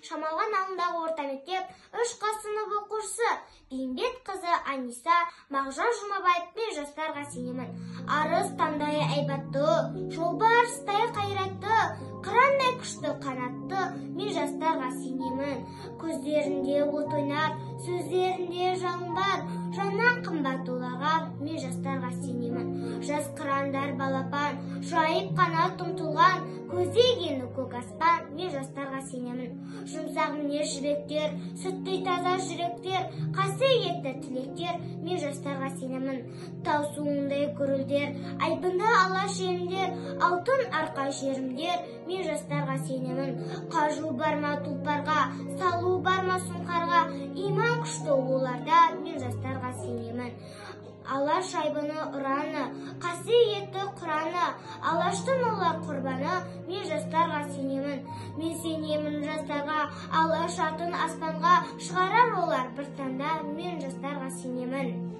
Шамалған ауылындағы орта мектеп 3 сынып оқушысы Бейімбет қызы Аниса Мағжан Жұмабаевпен жастарға сенемін. Арыс таңдайы әйбатты, жолбарыстай қайратты, қырандай күшті қанатты, мен жастарға сенемін. Көздерінде от ойнар, сөздерінде жалын бар, жаннан қымбат оларға мен жастарға сенемін. Жас қырандар балапан, жайып қанат ұмтылған, көздегені көк аспан, мен жастарға сенемін. Жұмсақ мінез жібектер, сүттей таза жүректер, қасиетті тілектер, мен жастарға сенемін. Тау суындай гүрілдер, айбында алаш елдер, алтын арқа жерімдер, мен жастарға сенемін. Қажу барма тұлпарға, салу барма сұңқарға, иман күшті оларда, мен жастарға сенемін. Алаш айбыны ұраны, қасиетті құраны, алаштың олар құрбаны, мен жастарға сенемін. Мен сенемін жастарға, алаш атын аспанға шығарар олар бір таңда, мен жастарға сенемін.